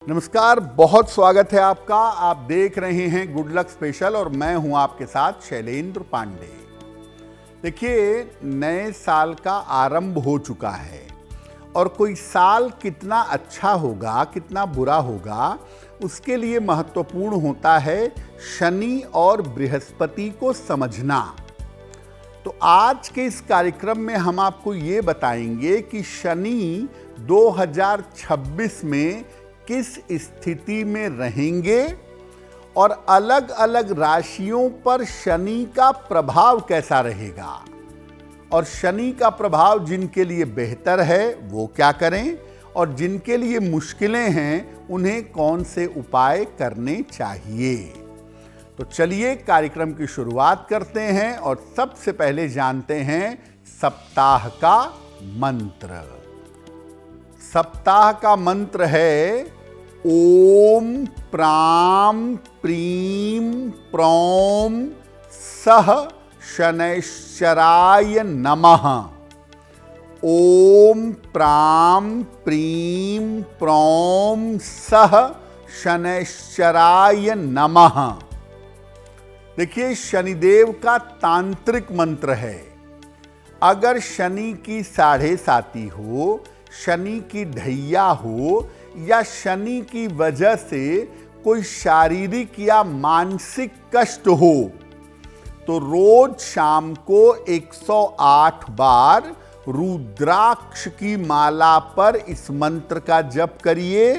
नमस्कार, बहुत स्वागत है आपका। आप देख रहे हैं गुड लक स्पेशल और मैं हूं आपके साथ शैलेंद्र पांडे। देखिए, नए साल का आरंभ हो चुका है और कोई साल कितना अच्छा होगा कितना बुरा होगा उसके लिए महत्वपूर्ण होता है शनि और बृहस्पति को समझना। तो आज के इस कार्यक्रम में हम आपको ये बताएंगे कि शनि 2026 में किस स्थिति में रहेंगे और अलग अलग राशियों पर शनि का प्रभाव कैसा रहेगा, और शनि का प्रभाव जिनके लिए बेहतर है वो क्या करें और जिनके लिए मुश्किलें हैं उन्हें कौन से उपाय करने चाहिए। तो चलिए कार्यक्रम की शुरुआत करते हैं और सबसे पहले जानते हैं सप्ताह का मंत्र। सप्ताह का मंत्र है ओम प्राम प्रीम प्रौम सह शनैश्चराय नमः। ओम प्राम प्रीम प्रौम सह शनैश्चराय नमः। देखिए, शनिदेव का तांत्रिक मंत्र है। अगर शनि की साढ़े साती हो, शनि की ढैया हो या शनि की वजह से कोई शारीरिक या मानसिक कष्ट हो तो रोज शाम को 108 बार रुद्राक्ष की माला पर इस मंत्र का जप करिए,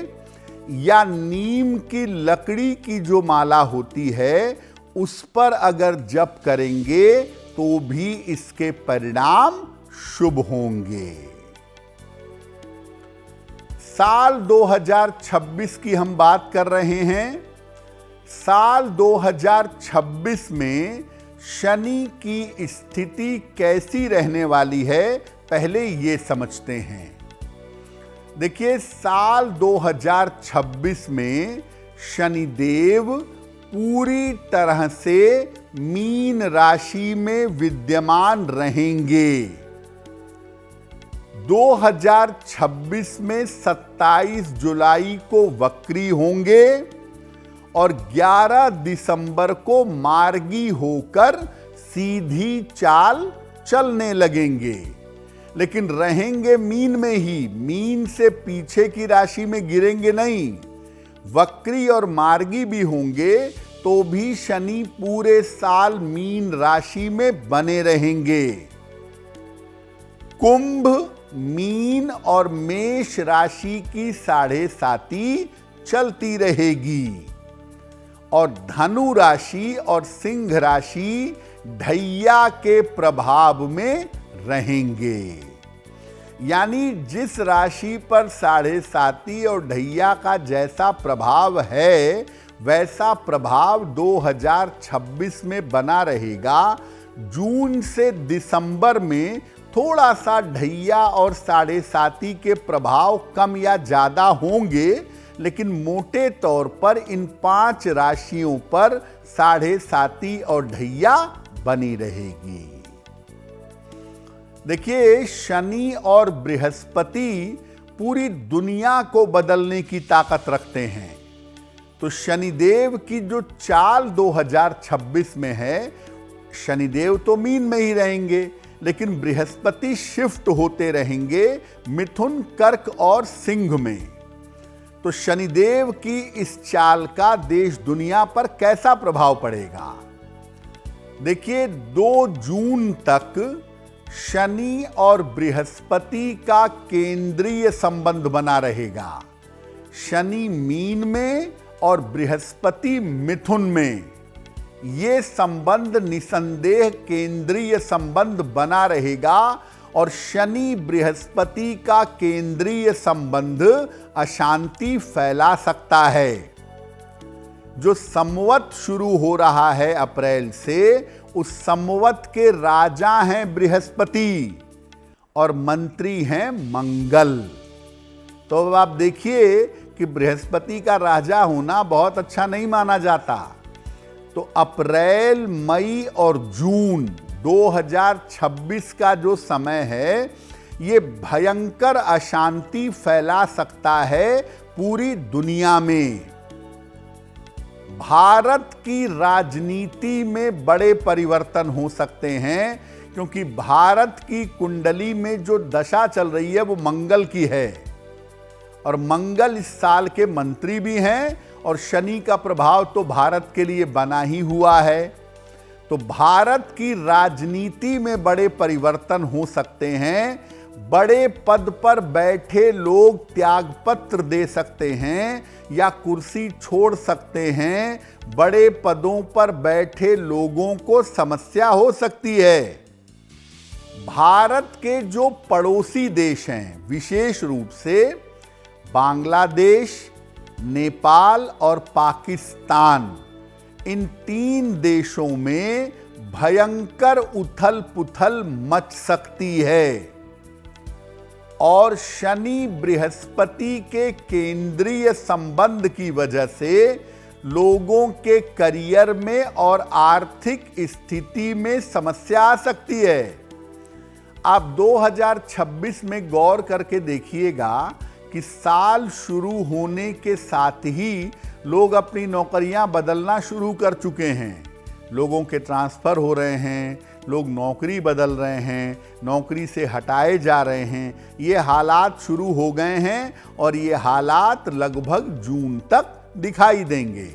या नीम की लकड़ी की जो माला होती है उस पर अगर जप करेंगे तो भी इसके परिणाम शुभ होंगे। साल 2026 की हम बात कर रहे हैं। साल 2026 में शनि की स्थिति कैसी रहने वाली है, पहले ये समझते हैं। देखिए, साल 2026 में शनिदेव पूरी तरह से मीन राशि में विद्यमान रहेंगे। 2026 में 27 जुलाई को वक्री होंगे और 11 दिसंबर को मार्गी होकर सीधी चाल चलने लगेंगे, लेकिन रहेंगे मीन में ही, मीन से पीछे की राशि में गिरेंगे नहीं। वक्री और मार्गी भी होंगे तो भी शनि पूरे साल मीन राशि में बने रहेंगे। कुंभ, मीन और मेष राशि की साढ़े साती चलती रहेगी और धनु राशि और सिंह राशि ढैया के प्रभाव में रहेंगे। यानी जिस राशि पर साढ़े साती और ढैया का जैसा प्रभाव है वैसा प्रभाव 2026 में बना रहेगा। जून से दिसंबर में थोड़ा सा ढैया और साढ़े साती के प्रभाव कम या ज्यादा होंगे, लेकिन मोटे तौर पर इन 5 राशियों पर साढ़े साती और ढैया बनी रहेगी। देखिए, शनि और बृहस्पति पूरी दुनिया को बदलने की ताकत रखते हैं। तो शनिदेव की जो चाल 2026 में है, शनिदेव तो मीन में ही रहेंगे, लेकिन बृहस्पति शिफ्ट होते रहेंगे मिथुन, कर्क और सिंह में। तो शनिदेव की इस चाल का देश दुनिया पर कैसा प्रभाव पड़ेगा? देखिए, 2 जून तक शनि और बृहस्पति का केंद्रीय संबंध बना रहेगा। शनि मीन में और बृहस्पति मिथुन में। ये संबंध निसंदेह केंद्रीय संबंध बना रहेगा और शनि बृहस्पति का केंद्रीय संबंध अशांति फैला सकता है। जो संवत शुरू हो रहा है अप्रैल से, उस संवत के राजा हैं बृहस्पति और मंत्री हैं मंगल। तो अब आप देखिए कि बृहस्पति का राजा होना बहुत अच्छा नहीं माना जाता। तो अप्रैल, मई और जून 2026 का जो समय है, ये भयंकर अशांति फैला सकता है पूरी दुनिया में भारत की राजनीति में बड़े परिवर्तन हो सकते हैं, क्योंकि भारत की कुंडली में जो दशा चल रही है वो मंगल की है और मंगल इस साल के मंत्री भी हैं और शनि का प्रभाव तो भारत के लिए बना ही हुआ है। तो भारत की राजनीति में बड़े परिवर्तन हो सकते हैं। बड़े पद पर बैठे लोग त्यागपत्र दे सकते हैं या कुर्सी छोड़ सकते हैं। बड़े पदों पर बैठे लोगों को समस्या हो सकती है। भारत के जो पड़ोसी देश हैं, विशेष रूप से बांग्लादेश, नेपाल और पाकिस्तान, इन 3 देशों में भयंकर उथल पुथल मच सकती है और शनि बृहस्पति के केंद्रीय संबंध की वजह से लोगों के करियर में और आर्थिक स्थिति में समस्या आ सकती है। आप 2026 में गौर करके देखिएगा कि साल शुरू होने के साथ ही लोग अपनी नौकरियां बदलना शुरू कर चुके हैं। लोगों के ट्रांसफ़र हो रहे हैं, लोग नौकरी बदल रहे हैं, नौकरी से हटाए जा रहे हैं। ये हालात शुरू हो गए हैं और ये हालात लगभग जून तक दिखाई देंगे।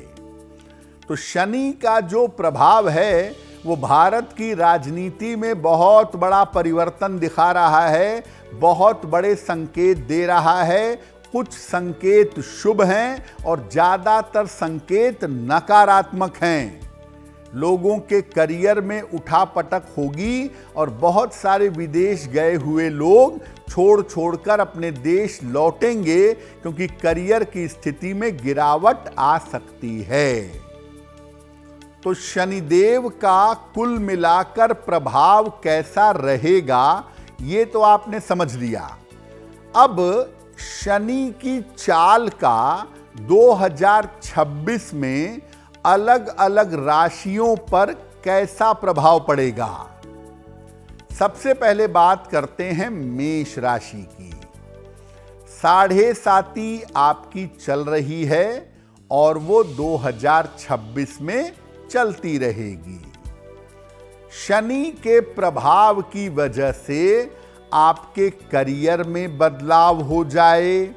तो शनि का जो प्रभाव है वो भारत की राजनीति में बहुत बड़ा परिवर्तन दिखा रहा है, बहुत बड़े संकेत दे रहा है। कुछ संकेत शुभ हैं और ज़्यादातर संकेत नकारात्मक हैं। लोगों के करियर में उठापटक होगी और बहुत सारे विदेश गए हुए लोग छोड़कर अपने देश लौटेंगे, क्योंकि करियर की स्थिति में गिरावट आ सकती है। तो शनिदेव का कुल मिलाकर प्रभाव कैसा रहेगा ये तो आपने समझ लिया। अब शनि की चाल का 2026 में अलग अलग राशियों पर कैसा प्रभाव पड़ेगा। सबसे पहले बात करते हैं मेष राशि की। 7.5 आपकी चल रही है और वो 2026 में चलती रहेगी। शनि के प्रभाव की वजह से आपके करियर में बदलाव हो जाए,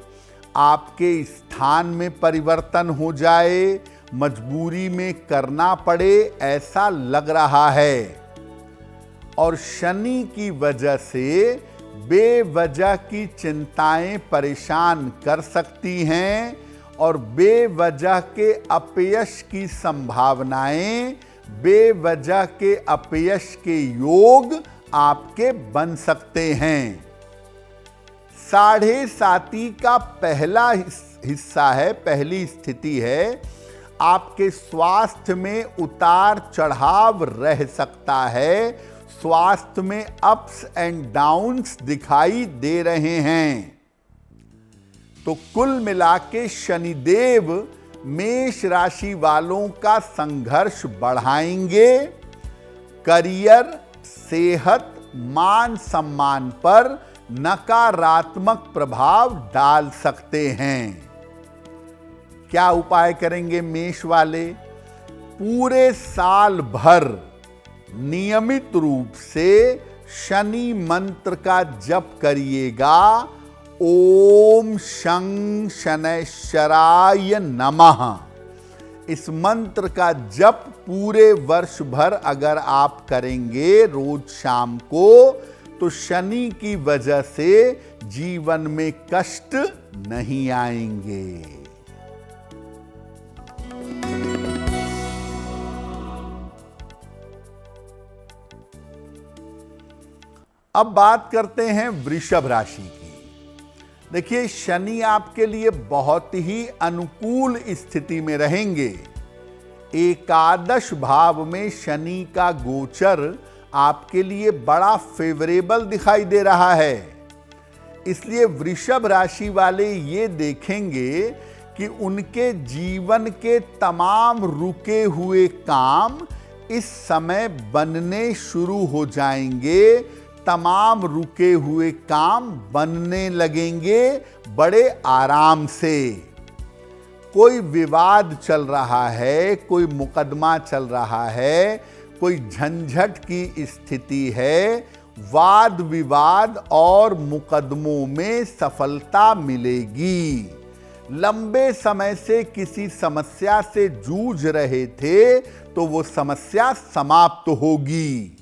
आपके स्थान में परिवर्तन हो जाए, मजबूरी में करना पड़े ऐसा लग रहा है। और शनि की वजह से बेवजह की चिंताएं परेशान कर सकती हैं और बेवजह के अपयश की संभावनाएं, बेवजह के अपयश के योग आपके बन सकते हैं। 7.5 का पहला हिस्सा है, पहली स्थिति है, आपके स्वास्थ्य में उतार चढ़ाव रह सकता है। स्वास्थ्य में अप्स एंड डाउन्स दिखाई दे रहे हैं। तो कुल मिलाके शनिदेव मेष राशि वालों का संघर्ष बढ़ाएंगे। करियर, सेहत, मान सम्मान पर नकारात्मक प्रभाव डाल सकते हैं। क्या उपाय करेंगे मेष वाले? पूरे साल भर नियमित रूप से शनि मंत्र का जप करिएगा। ओम शं शनैश्चराय नमः। इस मंत्र का जप पूरे वर्ष भर अगर आप करेंगे रोज शाम को, तो शनि की वजह से जीवन में कष्ट नहीं आएंगे। अब बात करते हैं वृषभ राशि की। देखिए, शनि आपके लिए बहुत ही अनुकूल स्थिति में रहेंगे। एकादश भाव में शनि का गोचर आपके लिए बड़ा फेवरेबल दिखाई दे रहा है। इसलिए वृषभ राशि वाले ये देखेंगे कि उनके जीवन के तमाम रुके हुए काम इस समय बनने शुरू हो जाएंगे। तमाम रुके हुए काम बनने लगेंगे बड़े आराम से। कोई विवाद चल रहा है, कोई मुकदमा चल रहा है, कोई झंझट की स्थिति है, वाद विवाद और मुकदमों में सफलता मिलेगी। लंबे समय से किसी समस्या से जूझ रहे थे तो वो समस्या समाप्त होगी।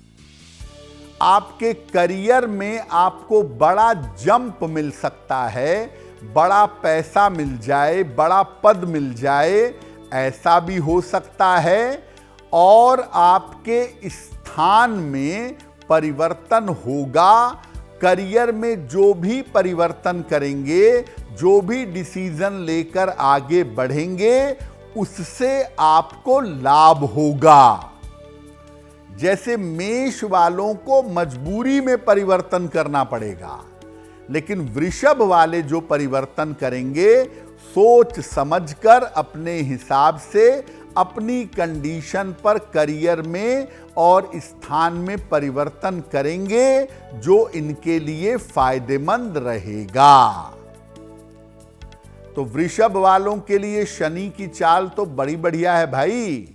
आपके करियर में आपको बड़ा जंप मिल सकता है, बड़ा पैसा मिल जाए, बड़ा पद मिल जाए, ऐसा भी हो सकता है। और आपके स्थान में परिवर्तन होगा। करियर में जो भी परिवर्तन करेंगे, जो भी डिसीजन लेकर आगे बढ़ेंगे, उससे आपको लाभ होगा। जैसे मेष वालों को मजबूरी में परिवर्तन करना पड़ेगा, लेकिन वृषभ वाले जो परिवर्तन करेंगे सोच समझकर अपने हिसाब से अपनी कंडीशन पर करियर में और स्थान में परिवर्तन करेंगे जो इनके लिए फायदेमंद रहेगा। तो वृषभ वालों के लिए शनि की चाल तो बड़ी बढ़िया है भाई।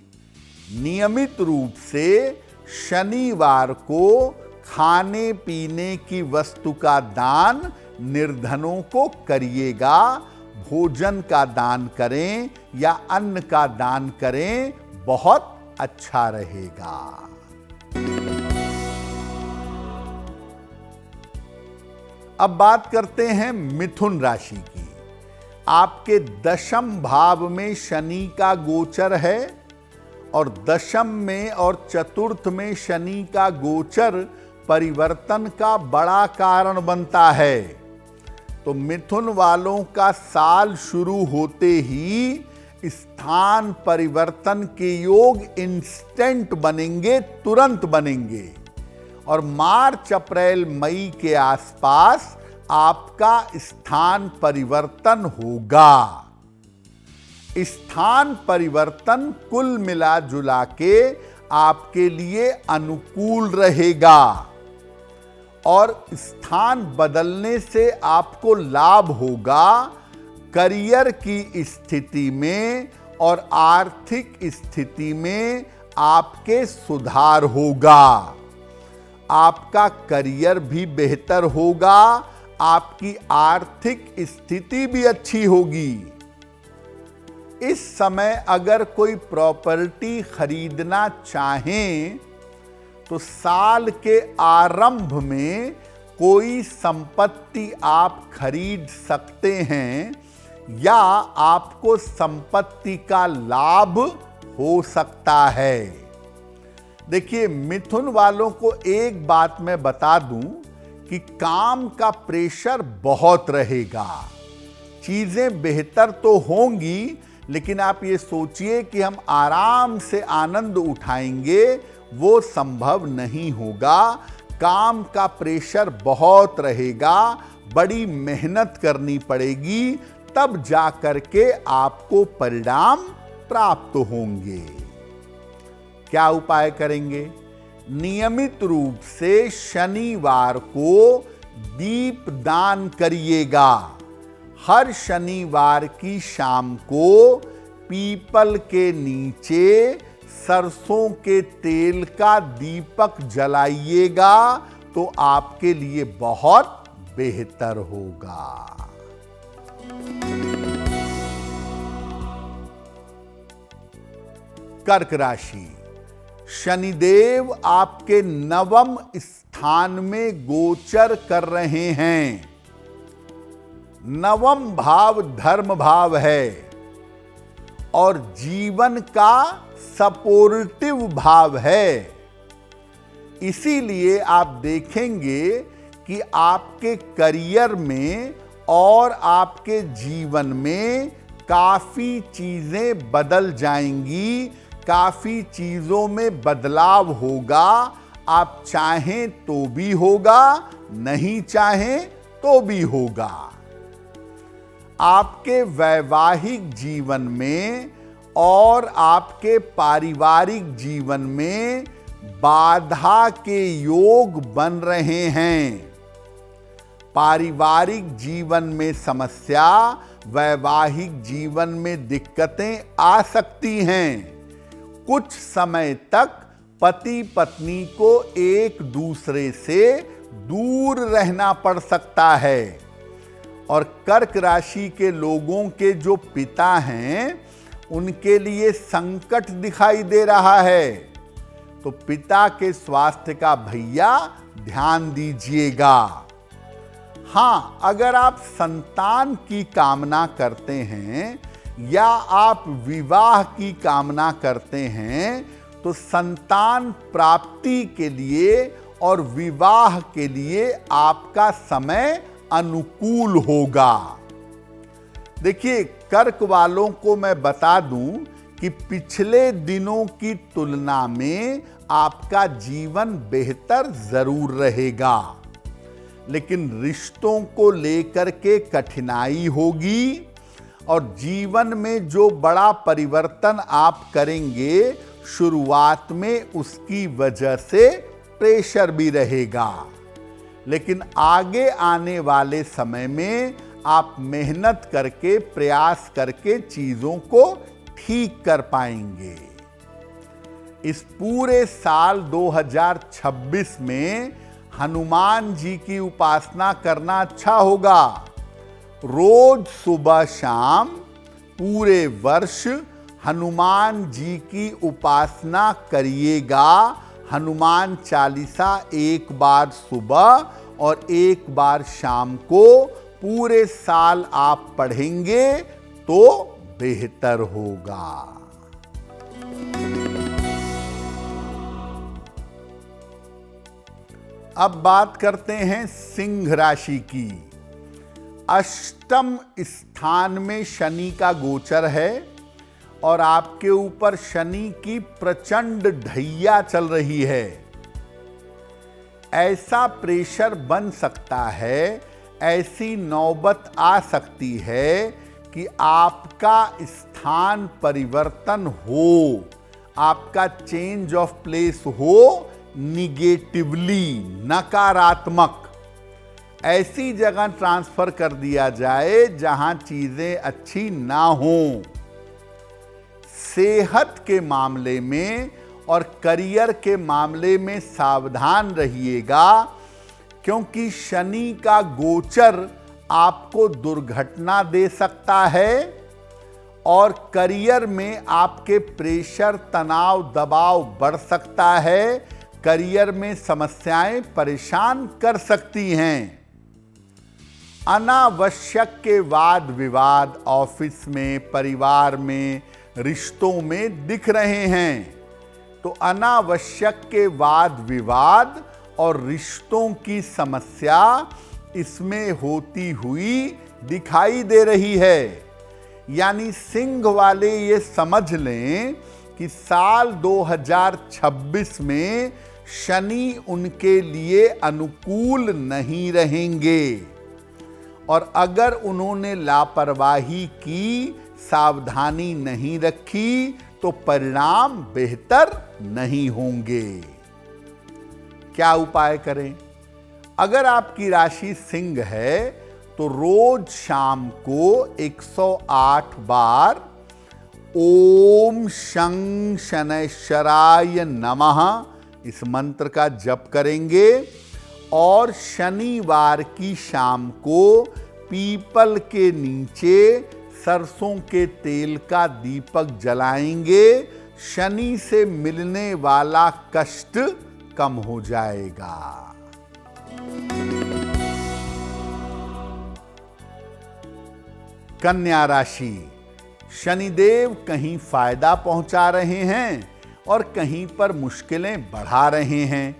नियमित रूप से शनिवार को खाने पीने की वस्तु का दान निर्धनों को करिएगा। भोजन का दान करें या अन्न का दान करें, बहुत अच्छा रहेगा। अब बात करते हैं मिथुन राशि की। आपके दशम भाव में शनि का गोचर है और दशम में और चतुर्थ में शनि का गोचर परिवर्तन का बड़ा कारण बनता है। तो मिथुन वालों का साल शुरू होते ही स्थान परिवर्तन के योग इंस्टेंट बनेंगे, तुरंत बनेंगे। और मार्च अप्रैल मई के आसपास आपका स्थान परिवर्तन होगा। स्थान परिवर्तन कुल मिला जुला के आपके लिए अनुकूल रहेगा और स्थान बदलने से आपको लाभ होगा। करियर की स्थिति में और आर्थिक स्थिति में आपके सुधार होगा। आपका करियर भी बेहतर होगा, आपकी आर्थिक स्थिति भी अच्छी होगी। इस समय अगर कोई प्रॉपर्टी खरीदना चाहें तो साल के आरंभ में कोई संपत्ति आप खरीद सकते हैं या आपको संपत्ति का लाभ हो सकता है। देखिए, मिथुन वालों को एक बात मैं बता दूं कि काम का प्रेशर बहुत रहेगा। चीजें बेहतर तो होंगी, लेकिन आप ये सोचिए कि हम आराम से आनंद उठाएंगे, वो संभव नहीं होगा। काम का प्रेशर बहुत रहेगा, बड़ी मेहनत करनी पड़ेगी, तब जाकर के आपको परिणाम प्राप्त होंगे। क्या उपाय करेंगे? नियमित रूप से शनिवार को दीप दान करिएगा। हर शनिवार की शाम को पीपल के नीचे सरसों के तेल का दीपक जलाइएगा तो आपके लिए बहुत बेहतर होगा। कर्क राशि। शनिदेव आपके नवम स्थान में गोचर कर रहे हैं। नवम भाव धर्म भाव है और जीवन का सपोर्टिव भाव है। इसीलिए आप देखेंगे कि आपके करियर में और आपके जीवन में काफी चीजें बदल जाएंगी, काफी चीजों में बदलाव होगा। आप चाहें तो भी होगा, नहीं चाहें तो भी होगा। आपके वैवाहिक जीवन में और आपके पारिवारिक जीवन में बाधा के योग बन रहे हैं। पारिवारिक जीवन में समस्या, वैवाहिक जीवन में दिक्कतें आ सकती हैं। कुछ समय तक पति पत्नी को एक दूसरे से दूर रहना पड़ सकता है। और कर्क राशि के लोगों के जो पिता हैं उनके लिए संकट दिखाई दे रहा है, तो पिता के स्वास्थ्य का भैया ध्यान दीजिएगा। हाँ, अगर आप संतान की कामना करते हैं या आप विवाह की कामना करते हैं तो संतान प्राप्ति के लिए और विवाह के लिए आपका समय अनुकूल होगा। देखिए, कर्क वालों को मैं बता दूं कि पिछले दिनों की तुलना में आपका जीवन बेहतर जरूर रहेगा, लेकिन रिश्तों को लेकर के कठिनाई होगी और जीवन में जो बड़ा परिवर्तन आप करेंगे शुरुआत में उसकी वजह से प्रेशर भी रहेगा, लेकिन आगे आने वाले समय में आप मेहनत करके प्रयास करके चीजों को ठीक कर पाएंगे। इस पूरे साल 2026 में हनुमान जी की उपासना करना अच्छा होगा। रोज सुबह शाम पूरे वर्ष हनुमान जी की उपासना करिएगा। हनुमान चालीसा एक बार सुबह और एक बार शाम को पूरे साल आप पढ़ेंगे तो बेहतर होगा। अब बात करते हैं सिंह राशि की। अष्टम स्थान में शनि का गोचर है और आपके ऊपर शनि की प्रचंड ढैया चल रही है। ऐसा प्रेशर बन सकता है, ऐसी नौबत आ सकती है कि आपका स्थान परिवर्तन हो, आपका चेंज ऑफ प्लेस हो निगेटिवली, नकारात्मक, ऐसी जगह ट्रांसफर कर दिया जाए जहां चीजें अच्छी ना हों। सेहत के मामले में और करियर के मामले में सावधान रहिएगा, क्योंकि शनि का गोचर आपको दुर्घटना दे सकता है और करियर में आपके प्रेशर, तनाव, दबाव बढ़ सकता है। करियर में समस्याएं परेशान कर सकती हैं। अनावश्यक के वाद विवाद ऑफिस में, परिवार में, रिश्तों में दिख रहे हैं, तो अनावश्यक के वाद विवाद और रिश्तों की समस्या इसमें होती हुई दिखाई दे रही है। यानी सिंह वाले ये समझ लें कि साल 2026 में शनि उनके लिए अनुकूल नहीं रहेंगे और अगर उन्होंने लापरवाही की, सावधानी नहीं रखी तो परिणाम बेहतर नहीं होंगे। क्या उपाय करें? अगर आपकी राशि सिंह है तो रोज शाम को 108 बार ओम शं शनैश्चराय नमः इस मंत्र का जप करेंगे और शनिवार की शाम को पीपल के नीचे सरसों के तेल का दीपक जलाएंगे। शनि से मिलने वाला कष्ट कम हो जाएगा। कन्या राशि। शनिदेव कहीं फायदा पहुंचा रहे हैं और कहीं पर मुश्किलें बढ़ा रहे हैं।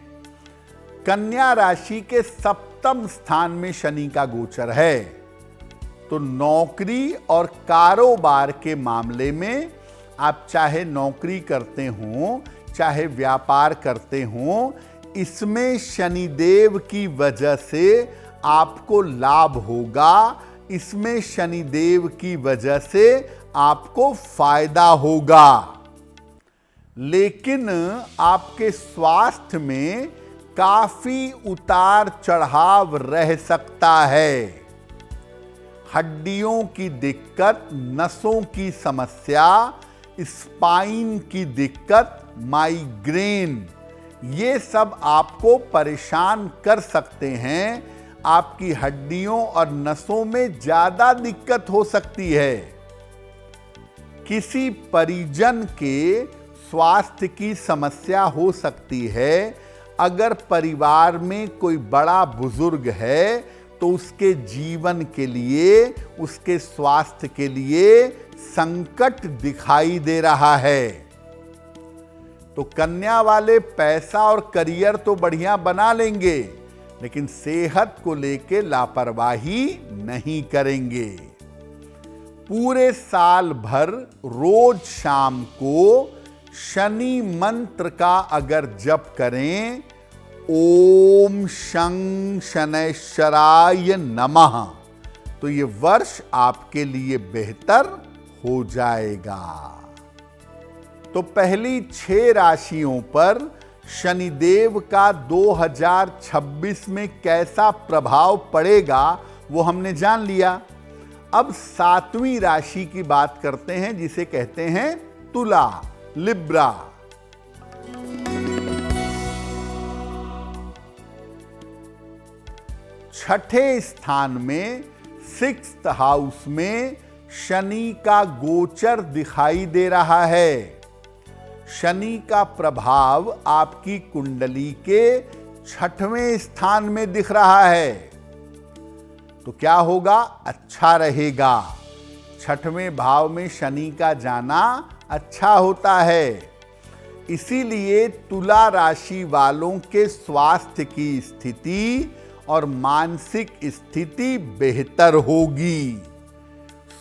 कन्या राशि के सप्तम स्थान में शनि का गोचर है, तो नौकरी और कारोबार के मामले में आप चाहे नौकरी करते हो, चाहे व्यापार करते हो, इसमें शनिदेव की वजह से आपको लाभ होगा। इसमें शनिदेव की वजह से आपको फायदा होगा, लेकिन आपके स्वास्थ्य में काफी उतार चढ़ाव रह सकता है। हड्डियों की दिक्कत, नसों की समस्या, स्पाइन की दिक्कत, माइग्रेन, ये सब आपको परेशान कर सकते हैं। आपकी हड्डियों और नसों में ज्यादा दिक्कत हो सकती है। किसी परिजन के स्वास्थ्य की समस्या हो सकती है। अगर परिवार में कोई बड़ा बुजुर्ग है तो उसके जीवन के लिए, उसके स्वास्थ्य के लिए संकट दिखाई दे रहा है। तो कन्या वाले पैसा और करियर तो बढ़िया बना लेंगे, लेकिन सेहत को लेके लापरवाही नहीं करेंगे। पूरे साल भर रोज शाम को शनि मंत्र का अगर जप करें, ओम शं शनैश्चराय नमः, तो ये वर्ष आपके लिए बेहतर हो जाएगा। तो पहली 6 राशियों पर शनिदेव का 2026 में कैसा प्रभाव पड़ेगा वो हमने जान लिया। अब 7वीं राशि की बात करते हैं, जिसे कहते हैं तुला, लिब्रा। छठे स्थान में 6th हाउस में शनि का गोचर दिखाई दे रहा है। शनि का प्रभाव आपकी कुंडली के 6वें स्थान में दिख रहा है। तो क्या होगा? अच्छा रहेगा। 6वें भाव में शनि का जाना अच्छा होता है। इसीलिए तुला राशि वालों के स्वास्थ्य की स्थिति और मानसिक स्थिति बेहतर होगी।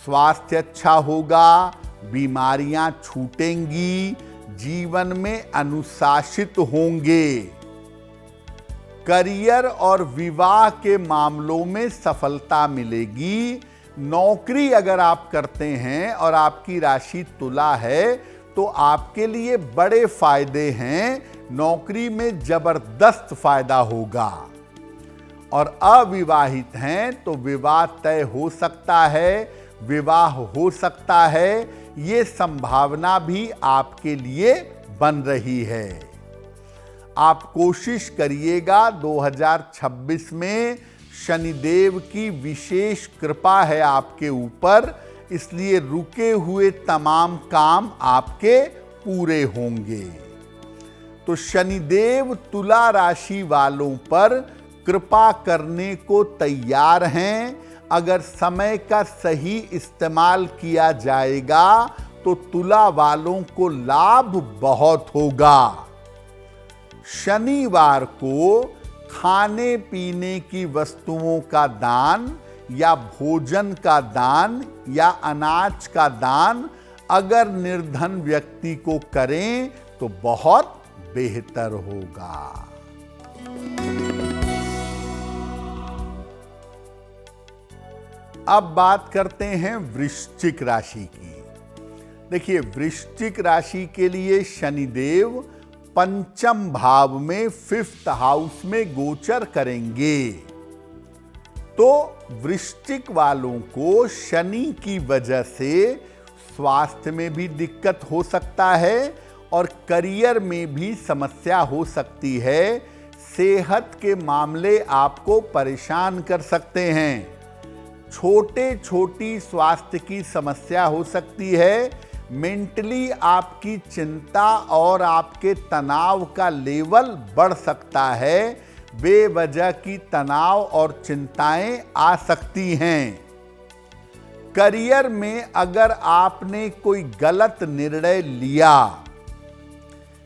स्वास्थ्य अच्छा होगा, बीमारियां छूटेंगी, जीवन में अनुशासित होंगे। करियर और विवाह के मामलों में सफलता मिलेगी। नौकरी अगर आप करते हैं और आपकी राशि तुला है तो आपके लिए बड़े फायदे हैं। नौकरी में जबरदस्त फायदा होगा। और अविवाहित हैं तो विवाह तय हो सकता है, विवाह हो सकता है, ये संभावना भी आपके लिए बन रही है। आप कोशिश करिएगा। 2026 में शनिदेव की विशेष कृपा है आपके ऊपर, इसलिए रुके हुए तमाम काम आपके पूरे होंगे। तो शनिदेव तुला राशि वालों पर कृपा करने को तैयार हैं। अगर समय का सही इस्तेमाल किया जाएगा तो तुला वालों को लाभ बहुत होगा। शनिवार को खाने पीने की वस्तुओं का दान या भोजन का दान या अनाज का दान अगर निर्धन व्यक्ति को करें तो बहुत बेहतर होगा। अब बात करते हैं वृश्चिक राशि की। देखिए, वृश्चिक राशि के लिए शनिदेव 5th भाव में 5th हाउस में गोचर करेंगे। तो वृश्चिक वालों को शनि की वजह से स्वास्थ्य में भी दिक्कत हो सकता है और करियर में भी समस्या हो सकती है। सेहत के मामले आपको परेशान कर सकते हैं। छोटी स्वास्थ्य की समस्या हो सकती है। मेंटली आपकी चिंता और आपके तनाव का लेवल बढ़ सकता है। बेवजह की तनाव और चिंताएं आ सकती हैं। करियर में अगर आपने कोई गलत निर्णय लिया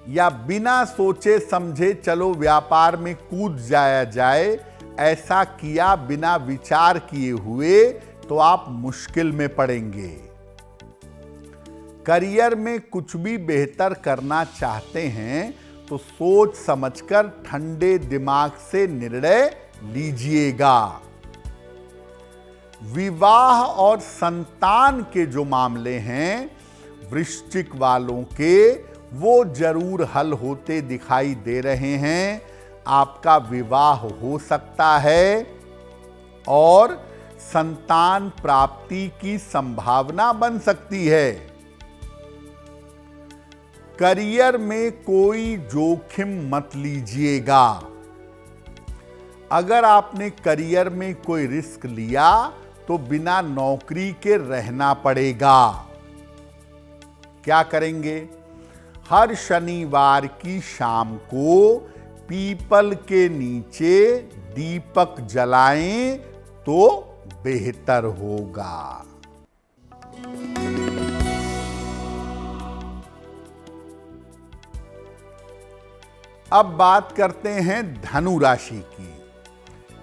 या बिना सोचे समझे चलो व्यापार में कूद जाया जाए, ऐसा किया बिना विचार किए हुए, तो आप मुश्किल में पड़ेंगे। करियर में कुछ भी बेहतर करना चाहते हैं तो सोच समझकर ठंडे दिमाग से निर्णय लीजिएगा। विवाह और संतान के जो मामले हैं वृश्चिक वालों के, वो जरूर हल होते दिखाई दे रहे हैं। आपका विवाह हो सकता है और संतान प्राप्ति की संभावना बन सकती है। करियर में कोई जोखिम मत लीजिएगा। अगर आपने करियर में कोई रिस्क लिया तो बिना नौकरी के रहना पड़ेगा। क्या करेंगे? हर शनिवार की शाम को पीपल के नीचे दीपक जलाएं तो बेहतर होगा। अब बात करते हैं धनु राशि की।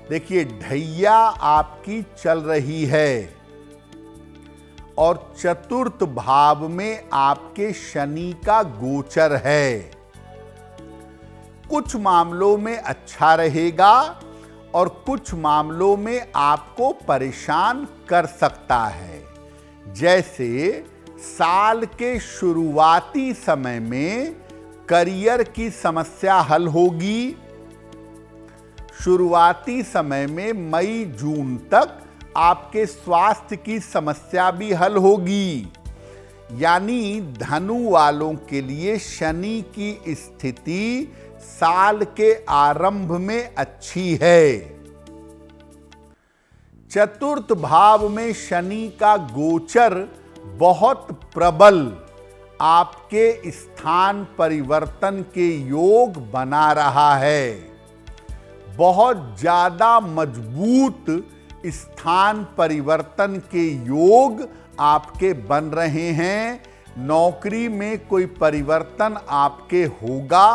देखिए, ढैया आपकी चल रही है और चतुर्थ भाव में आपके शनि का गोचर है। कुछ मामलों में अच्छा रहेगा और कुछ मामलों में आपको परेशान कर सकता है। जैसे साल के शुरुआती समय में करियर की समस्या हल होगी। शुरुआती समय में मई जून तक आपके स्वास्थ्य की समस्या भी हल होगी। यानी धनु वालों के लिए शनि की स्थिति साल के आरंभ में अच्छी है। चतुर्थ भाव में शनि का गोचर बहुत प्रबल आपके स्थान परिवर्तन के योग बना रहा है। बहुत ज्यादा मजबूत स्थान परिवर्तन के योग आपके बन रहे हैं। नौकरी में कोई परिवर्तन आपके होगा,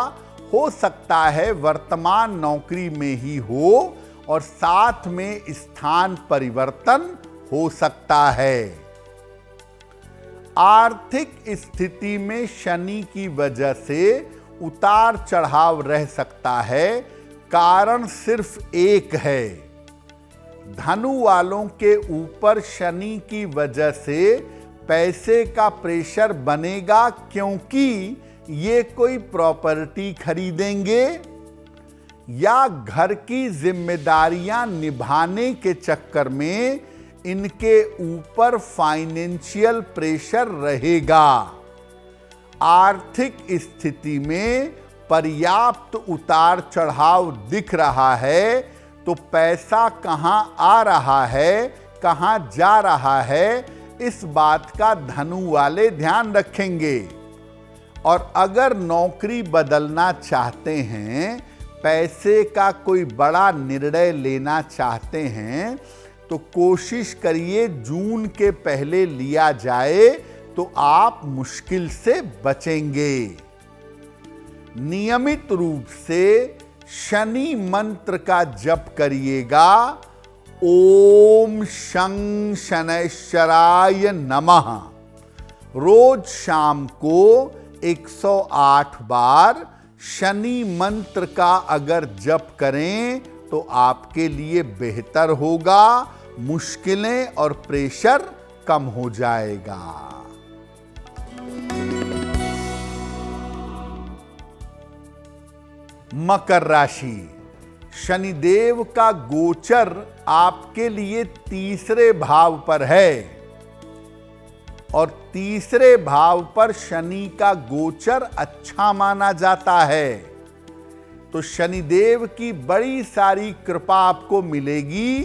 हो सकता है वर्तमान नौकरी में ही हो और साथ में स्थान परिवर्तन हो सकता है। आर्थिक स्थिति में शनि की वजह से उतार चढ़ाव रह सकता है। कारण सिर्फ एक है, धनु वालों के ऊपर शनि की वजह से पैसे का प्रेशर बनेगा, क्योंकि ये कोई प्रॉपर्टी खरीदेंगे या घर की जिम्मेदारियां निभाने के चक्कर में इनके ऊपर फाइनेंशियल प्रेशर रहेगा। आर्थिक स्थिति में पर्याप्त उतार चढ़ाव दिख रहा है, तो पैसा कहां आ रहा है, कहां जा रहा है, इस बात का धनु वाले ध्यान रखेंगे। और अगर नौकरी बदलना चाहते हैं, पैसे का कोई बड़ा निर्णय लेना चाहते हैं, तो कोशिश करिए जून के पहले लिया जाए तो आप मुश्किल से बचेंगे। नियमित रूप से शनि मंत्र का जप करिएगा। ओम शं शनैश्चराय नमः। रोज शाम को 108 बार शनि मंत्र का अगर जप करें तो आपके लिए बेहतर होगा। मुश्किलें और प्रेशर कम हो जाएगा। मकर राशि, शनिदेव का गोचर आपके लिए तीसरे भाव पर है और तीसरे भाव पर शनि का गोचर अच्छा माना जाता है। तो शनिदेव की बड़ी सारी कृपा आपको मिलेगी।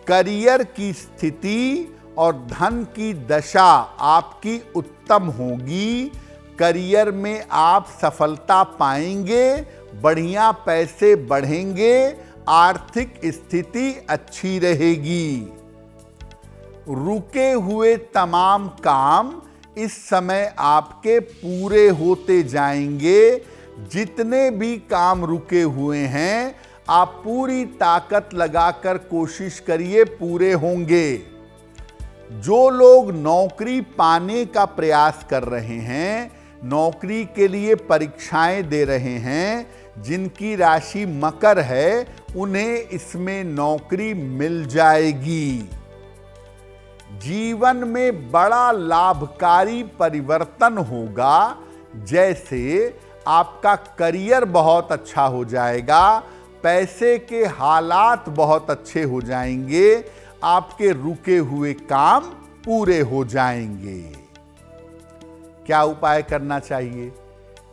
करियर की स्थिति और धन की दशा आपकी उत्तम होगी। करियर में आप सफलता पाएंगे, बढ़िया पैसे बढ़ेंगे, आर्थिक स्थिति अच्छी रहेगी। रुके हुए तमाम काम इस समय आपके पूरे होते जाएंगे। जितने भी काम रुके हुए हैं, आप पूरी ताकत लगाकर कोशिश करिए पूरे होंगे। जो लोग नौकरी पाने का प्रयास कर रहे हैं, नौकरी के लिए परीक्षाएं दे रहे हैं, जिनकी राशि मकर है, उन्हें इसमें नौकरी मिल जाएगी। जीवन में बड़ा लाभकारी परिवर्तन होगा। जैसे आपका करियर बहुत अच्छा हो जाएगा, पैसे के हालात बहुत अच्छे हो जाएंगे, आपके रुके हुए काम पूरे हो जाएंगे। क्या उपाय करना चाहिए?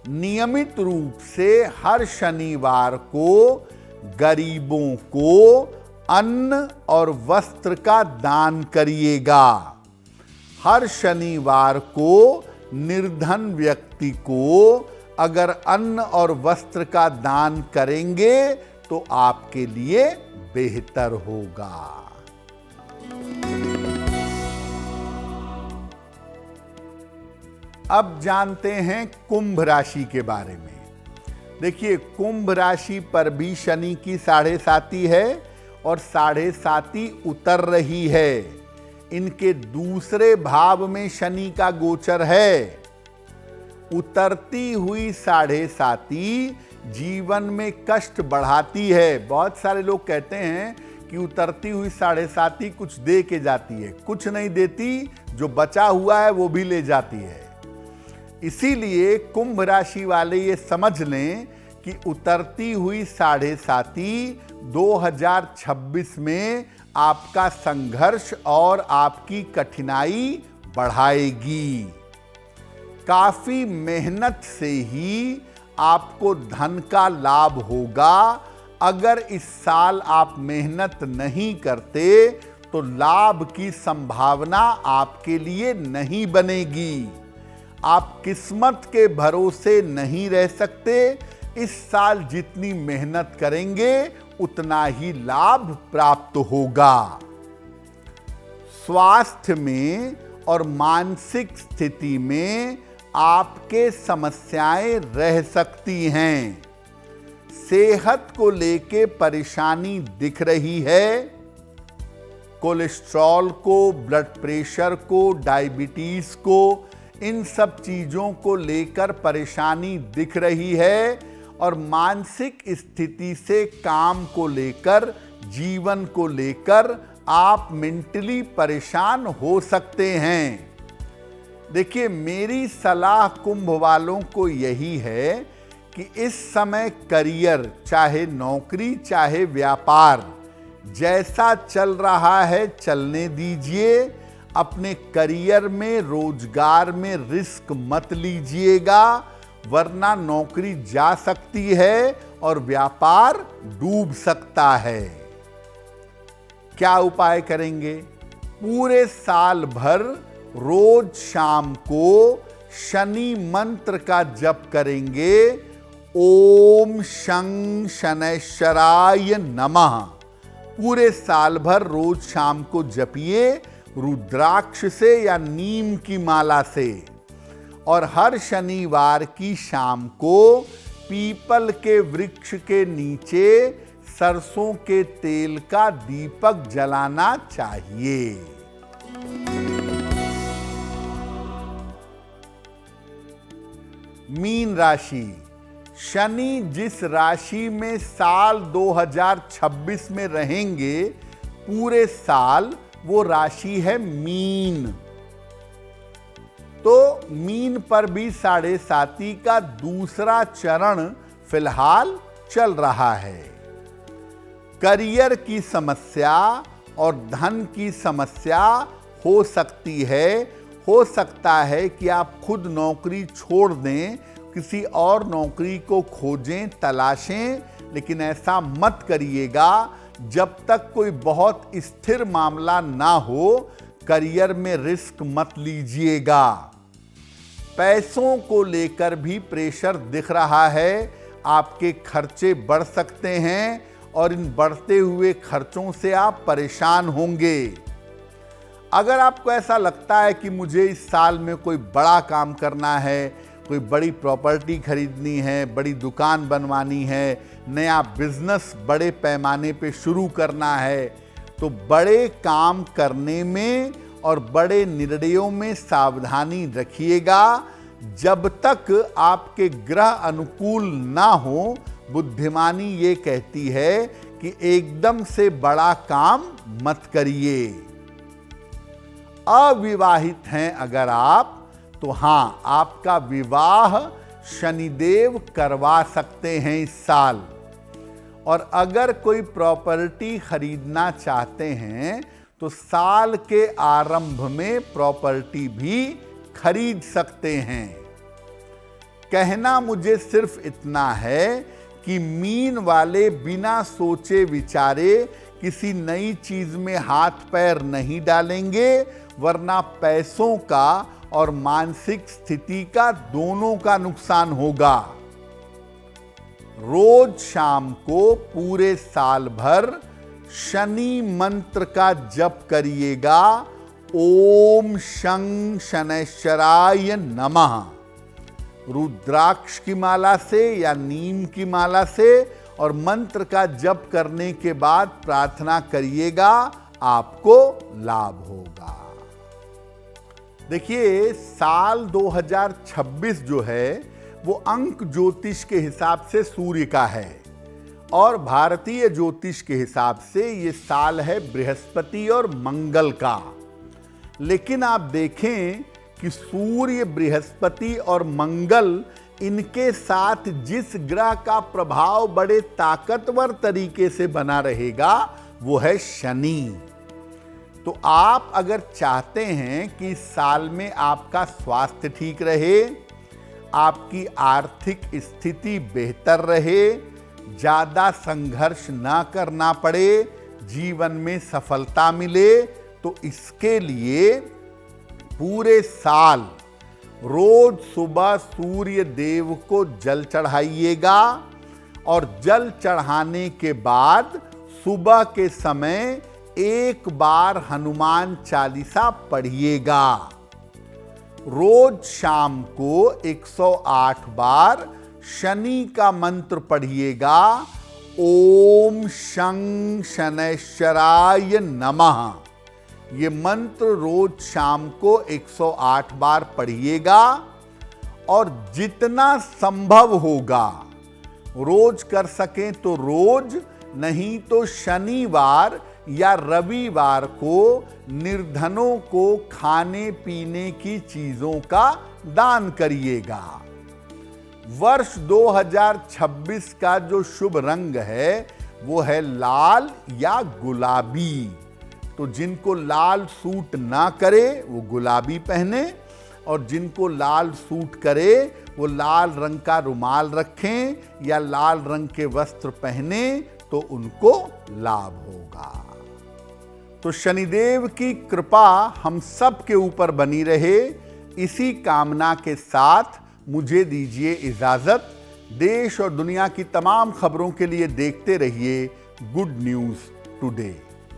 नियमित रूप से हर शनिवार को गरीबों को अन्न और वस्त्र का दान करिएगा। हर शनिवार को निर्धन व्यक्ति को अगर अन्न और वस्त्र का दान करेंगे तो आपके लिए बेहतर होगा। अब जानते हैं कुंभ राशि के बारे में। देखिए, कुंभ राशि पर भी शनि की 7.5 है और 7.5 उतर रही है। इनके दूसरे भाव में शनि का गोचर है। उतरती हुई 7.5 जीवन में कष्ट बढ़ाती है। बहुत सारे लोग कहते हैं कि उतरती हुई 7.5 कुछ दे के जाती है। कुछ नहीं देती, जो बचा हुआ है वो भी ले जाती है। इसीलिए कुंभ राशि वाले ये समझ लें कि उतरती हुई 7.5 2026 में आपका संघर्ष और आपकी कठिनाई बढ़ाएगी। काफी मेहनत से ही आपको धन का लाभ होगा। अगर इस साल आप मेहनत नहीं करते तो लाभ की संभावना आपके लिए नहीं बनेगी। आप किस्मत के भरोसे नहीं रह सकते। इस साल जितनी मेहनत करेंगे उतना ही लाभ प्राप्त होगा। स्वास्थ्य में और मानसिक स्थिति में आपके समस्याएं रह सकती हैं। सेहत को लेके परेशानी दिख रही है। कोलेस्ट्रॉल को, ब्लड प्रेशर को, डायबिटीज को, इन सब चीजों को लेकर परेशानी दिख रही है। और मानसिक स्थिति से, काम को लेकर, जीवन को लेकर आप मेंटली परेशान हो सकते हैं। देखिए, मेरी सलाह कुंभ वालों को यही है कि इस समय करियर, चाहे नौकरी चाहे व्यापार, जैसा चल रहा है चलने दीजिए। अपने करियर में, रोजगार में रिस्क मत लीजिएगा, वरना नौकरी जा सकती है और व्यापार डूब सकता है। क्या उपाय करेंगे? पूरे साल भर रोज शाम को शनि मंत्र का जप करेंगे। ओम शं शनैश्चराय नमः। पूरे साल भर रोज शाम को जपिए, रुद्राक्ष से या नीम की माला से। और हर शनिवार की शाम को पीपल के वृक्ष के नीचे सरसों के तेल का दीपक जलाना चाहिए। मीन राशि। शनि जिस राशि में साल 2026 में रहेंगे, पूरे साल वो राशि है मीन। तो मीन पर भी 7.5 का दूसरा चरण फिलहाल चल रहा है। करियर की समस्या और धन की समस्या हो सकती है। हो सकता है कि आप खुद नौकरी छोड़ दें, किसी और नौकरी को खोजें, तलाशें, लेकिन ऐसा मत करिएगा जब तक कोई बहुत स्थिर मामला ना हो। करियर में रिस्क मत लीजिएगा। पैसों को लेकर भी प्रेशर दिख रहा है। आपके खर्चे बढ़ सकते हैं और इन बढ़ते हुए खर्चों से आप परेशान होंगे। अगर आपको ऐसा लगता है कि मुझे इस साल में कोई बड़ा काम करना है, कोई बड़ी प्रॉपर्टी खरीदनी है, बड़ी दुकान बनवानी है, नया बिजनेस बड़े पैमाने पे शुरू करना है, तो बड़े काम करने में और बड़े निर्णयों में सावधानी रखिएगा। जब तक आपके ग्रह अनुकूल ना हो, बुद्धिमानी ये कहती है कि एकदम से बड़ा काम मत करिए। अविवाहित हैं अगर आप, तो हाँ, आपका विवाह शनिदेव करवा सकते हैं इस साल। और अगर कोई प्रॉपर्टी खरीदना चाहते हैं तो साल के आरंभ में प्रॉपर्टी भी खरीद सकते हैं। कहना मुझे सिर्फ इतना है कि मीन वाले बिना सोचे विचारे किसी नई चीज में हाथ पैर नहीं डालेंगे, वरना पैसों का और मानसिक स्थिति का दोनों का नुकसान होगा। रोज शाम को पूरे साल भर शनि मंत्र का जप करिएगा। ओम शं शनैश्चराय नमः। रुद्राक्ष की माला से या नीम की माला से और मंत्र का जप करने के बाद प्रार्थना करिएगा, आपको लाभ होगा। देखिए, साल 2026 जो है वो अंक ज्योतिष के हिसाब से सूर्य का है और भारतीय ज्योतिष के हिसाब से ये साल है बृहस्पति और मंगल का। लेकिन आप देखें कि सूर्य, बृहस्पति और मंगल, इनके साथ जिस ग्रह का प्रभाव बड़े ताकतवर तरीके से बना रहेगा वो है शनि। तो आप अगर चाहते हैं कि इस साल में आपका स्वास्थ्य ठीक रहे, आपकी आर्थिक स्थिति बेहतर रहे, ज्यादा संघर्ष ना करना पड़े, जीवन में सफलता मिले, तो इसके लिए पूरे साल रोज सुबह सूर्य देव को जल चढ़ाइएगा और जल चढ़ाने के बाद सुबह के समय एक बार हनुमान चालीसा पढ़िएगा। रोज शाम को 108 बार शनि का मंत्र पढ़िएगा। ओम शं शनैश्चराय नमः। ये मंत्र रोज शाम को 108 बार पढ़िएगा और जितना संभव होगा रोज कर सकें तो रोज, नहीं तो शनिवार या रविवार को निर्धनों को खाने पीने की चीजों का दान करिएगा। वर्ष 2026 का जो शुभ रंग है वो है लाल या गुलाबी। तो जिनको लाल सूट ना करे वो गुलाबी पहने और जिनको लाल सूट करे वो लाल रंग का रुमाल रखें या लाल रंग के वस्त्र पहने, तो उनको लाभ होगा। तो शनिदेव की कृपा हम सब के ऊपर बनी रहे, इसी कामना के साथ मुझे दीजिए इजाजत। देश और दुनिया की तमाम खबरों के लिए देखते रहिए गुड न्यूज टुडे।